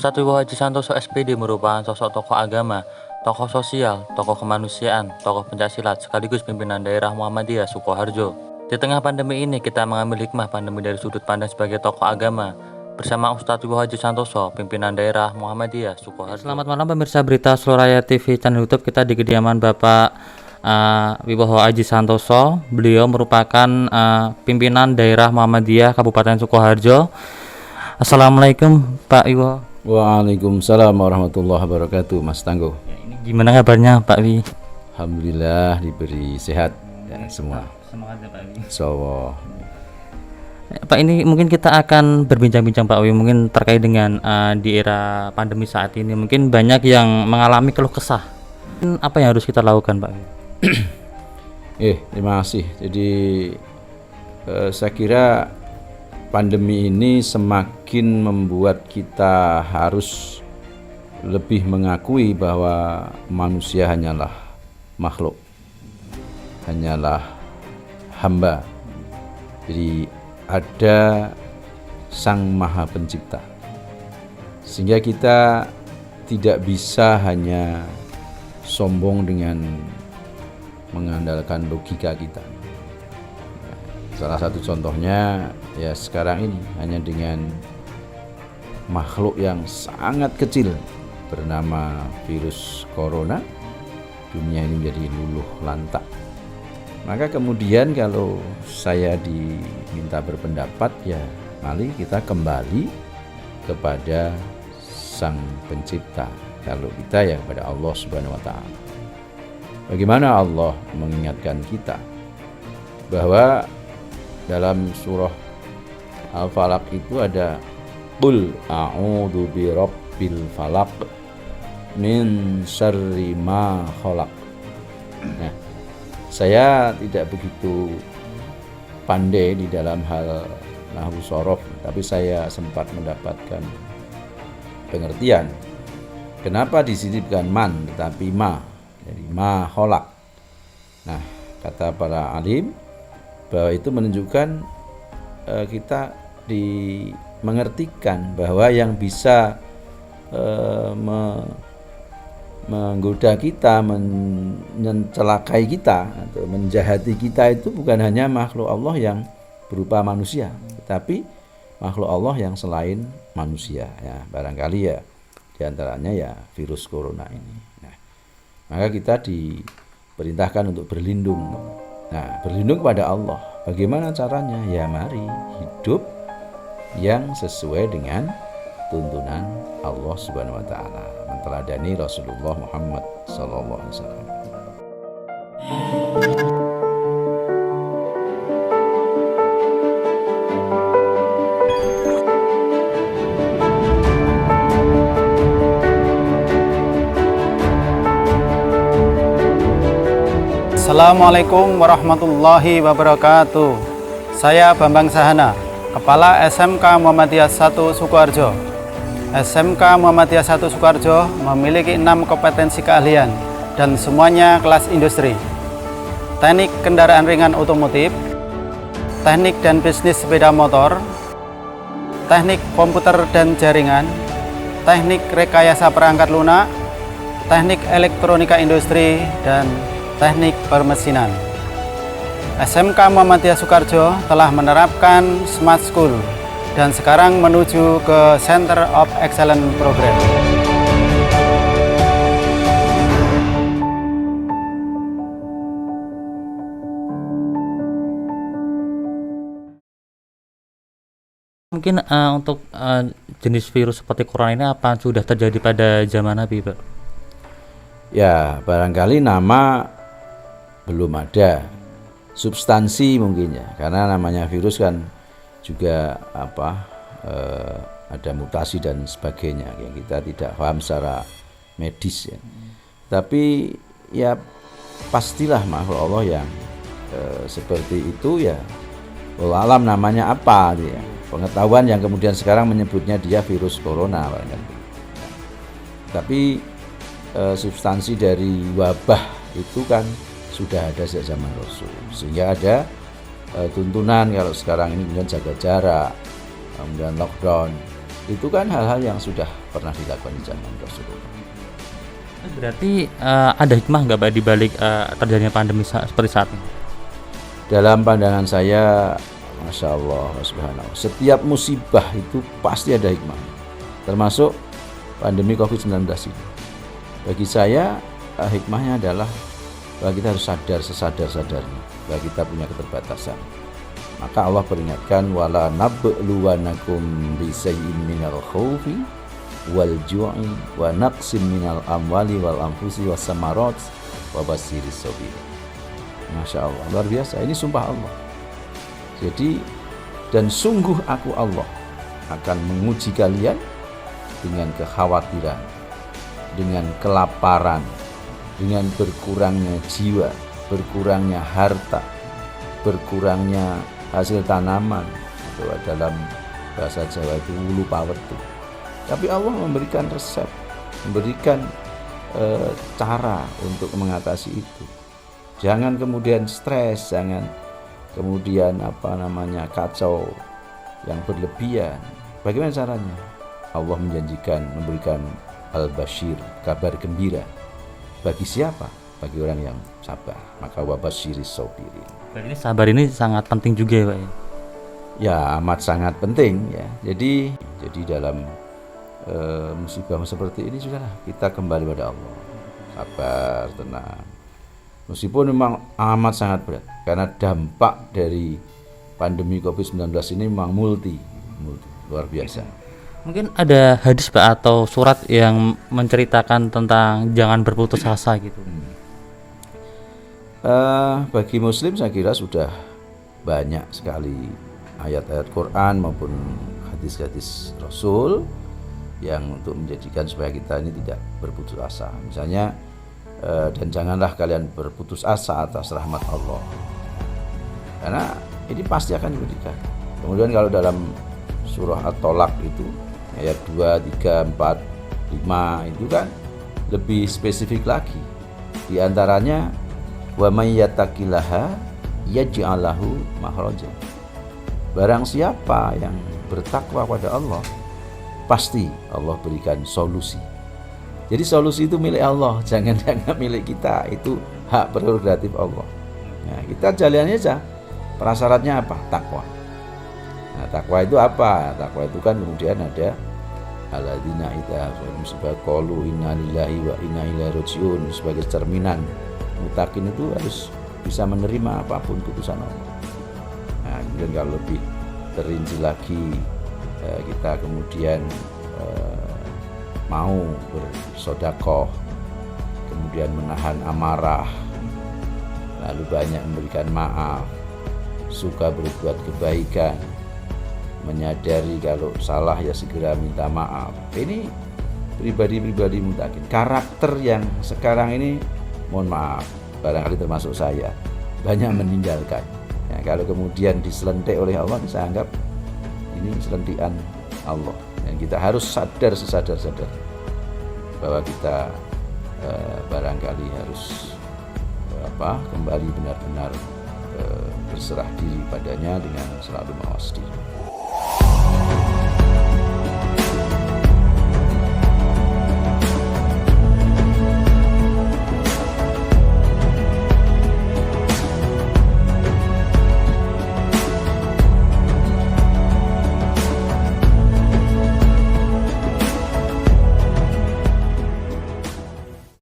Ustadz Wibowo Haji Santoso SPD merupakan sosok tokoh agama, tokoh sosial, tokoh kemanusiaan, tokoh pencaksilat, sekaligus pimpinan daerah Muhammadiyah Sukoharjo. Di tengah pandemi ini, kita mengambil hikmah pandemi dari sudut pandang sebagai tokoh agama, bersama Ustadz Wibowo Haji Santoso, pimpinan daerah Muhammadiyah Sukoharjo. Selamat malam pemirsa berita Suraya TV channel YouTube. Kita di kediaman Bapak Wibowo Haji Santoso. Beliau merupakan pimpinan daerah Muhammadiyah Kabupaten Sukoharjo. Assalamualaikum Pak Wibowo. Waalaikumsalam warahmatullahi wabarakatuh, Mas Tangguh. Ya, ini gimana kabarnya Pak Wi? Alhamdulillah diberi sehat ya, semua. Semangat ya Pak Wi. Insyaallah. Pak, ini mungkin kita akan berbincang-bincang Pak Wi, mungkin terkait dengan di era pandemi saat ini mungkin banyak yang mengalami keluh kesah. Apa yang harus kita lakukan Pak Wi? Terima kasih. Jadi saya kira pandemi ini semakin membuat kita harus lebih mengakui bahwa manusia hanyalah makhluk, hanyalah hamba. Jadi ada Sang Maha Pencipta, sehingga kita tidak bisa hanya sombong dengan mengandalkan logika kita. Salah satu contohnya ya sekarang ini hanya dengan makhluk yang sangat kecil bernama virus corona, dunia ini menjadi luluh lantak. Maka kemudian kalau saya diminta berpendapat, ya mari kita kembali kepada Sang Pencipta. Kalau kita ya kepada Allah Subhanahu wa Ta'ala. Bagaimana Allah mengingatkan kita bahwa dalam surah Al-Falaq itu ada Qul a'udzu birabbil falaq min syarri ma khalaq. Nah, saya tidak begitu pandai di dalam hal nahwu shorof, tapi saya sempat mendapatkan pengertian kenapa di sini bukan man tetapi ma, jadi ma khalaq. Nah, kata para alim bahwa itu menunjukkan kita mengertikan bahwa yang bisa menggoda kita, mencelakai kita atau menjahati kita itu bukan hanya makhluk Allah yang berupa manusia, tetapi makhluk Allah yang selain manusia ya, barangkali ya diantaranya ya virus corona ini. Nah, maka kita diperintahkan untuk berlindung. Nah, berlindung kepada Allah. Bagaimana caranya? Ya mari hidup yang sesuai dengan tuntunan Allah Subhanahu wa Ta'ala, menteladani Rasulullah Muhammad sallallahu alaihi wasallam. Assalamualaikum warahmatullahi wabarakatuh. Saya Bambang Sahana, Kepala SMK Muhammadiyah 1 Sukoharjo. SMK Muhammadiyah 1 Sukoharjo memiliki 6 kompetensi keahlian dan semuanya kelas industri. Teknik kendaraan ringan otomotif, teknik dan bisnis sepeda motor, teknik komputer dan jaringan, teknik rekayasa perangkat lunak, teknik elektronika industri, dan teknik permesinan. SMK Muhammadiyah Sukoharjo telah menerapkan Smart School dan sekarang menuju ke Center of Excellence Program. Mungkin untuk jenis virus seperti corona ini apa sudah terjadi pada zaman Nabi Pak? Ya, barangkali nama belum ada, substansi mungkin ya, karena namanya virus kan juga ada mutasi dan sebagainya yang kita tidak paham secara medis ya. Tapi ya pastilah makhluk Allah yang seperti itu ya, wallahu alam namanya apa ya. Pengetahuan yang kemudian sekarang menyebutnya dia virus corona barangkali. Tapi substansi dari wabah itu kan sudah ada sejak zaman Rasul, sehingga ada tuntunan kalau sekarang ini kemudian jaga jarak, kemudian lockdown. Itu kan hal-hal yang sudah pernah dilakukan di zaman Rasulullah. Berarti ada hikmah nggak Pak di balik terjadinya pandemi seperti saat ini? Dalam pandangan saya, Masya Allah, Subhanallah, setiap musibah itu pasti ada hikmah, termasuk pandemi COVID-19 ini. Bagi saya, hikmahnya adalah bahwa kita harus sadar sesadar-sadarnya bahwa kita punya keterbatasan. Maka Allah peringatkan, wala nabluwanakum bisayyin minal khawfi wal ju'i wa naqsim minal amwali wal anfusi was samarat wa basyiris sabirin. Masya Allah, luar biasa. Ini sumpah Allah. Jadi, dan sungguh aku Allah akan menguji kalian dengan kekhawatiran, dengan kelaparan, dengan berkurangnya jiwa, berkurangnya harta, berkurangnya hasil tanaman, atau dalam bahasa Jawa itu wulu pawetu. Tapi Allah memberikan resep, memberikan cara untuk mengatasi itu. Jangan kemudian stres, jangan kemudian kacau yang berlebihan. Bagaimana caranya? Allah menjanjikan memberikan al-basyir, kabar gembira. Bagi siapa? Bagi orang yang sabar. Maka wabasyiris sabirin. Berarti sabar ini sangat penting juga ya Pak ya? Ya, amat sangat penting ya. Jadi dalam musibah seperti ini sudahlah kita kembali pada Allah. Sabar, tenang. Meskipun memang amat sangat berat, karena dampak dari pandemi COVID-19 ini memang multi luar biasa. Mungkin ada hadis Pak atau surat yang menceritakan tentang jangan berputus asa gitu. Bagi Muslim saya kira sudah banyak sekali ayat-ayat Quran maupun hadis-hadis Rasul yang untuk menjadikan supaya kita ini tidak berputus asa. Misalnya, dan janganlah kalian berputus asa atas rahmat Allah, karena ini pasti akan diberikan. Kemudian kalau dalam surah At-Tolak itu ayat 2, 3, 4, 5 itu kan lebih spesifik lagi. Di antaranya wa may yattaqillaha yaj'al lahu makhraja. Barang siapa yang bertakwa pada Allah, pasti Allah berikan solusi. Jadi solusi itu milik Allah, jangan milik kita. Itu hak prerogatif Allah. Nah, kita jalannya aja. Prasyaratnya apa? Takwa. Nah, takwa itu apa? Takwa itu kan kemudian ada alladzina idza musibah qalu inna lillahi wa inna ilaihi raji'un, sebagai cerminan mutakin itu harus bisa menerima apapun putusan Allah. Nah, kemudian kalau lebih terinci lagi, kita kemudian mau bersedekah, kemudian menahan amarah, lalu banyak memberikan maaf, suka berbuat kebaikan, menyadari kalau salah ya segera minta maaf. Ini pribadi-pribadi mutakin. Karakter yang sekarang ini, mohon maaf, barangkali termasuk saya, banyak meninggalkan. Ya, kalau kemudian diselentik oleh Allah, saya anggap ini selentikan Allah. Dan kita harus sadar sesadar-sadar bahwa kita barangkali harus kembali benar-benar berserah diri padanya dengan selalu mawas diri.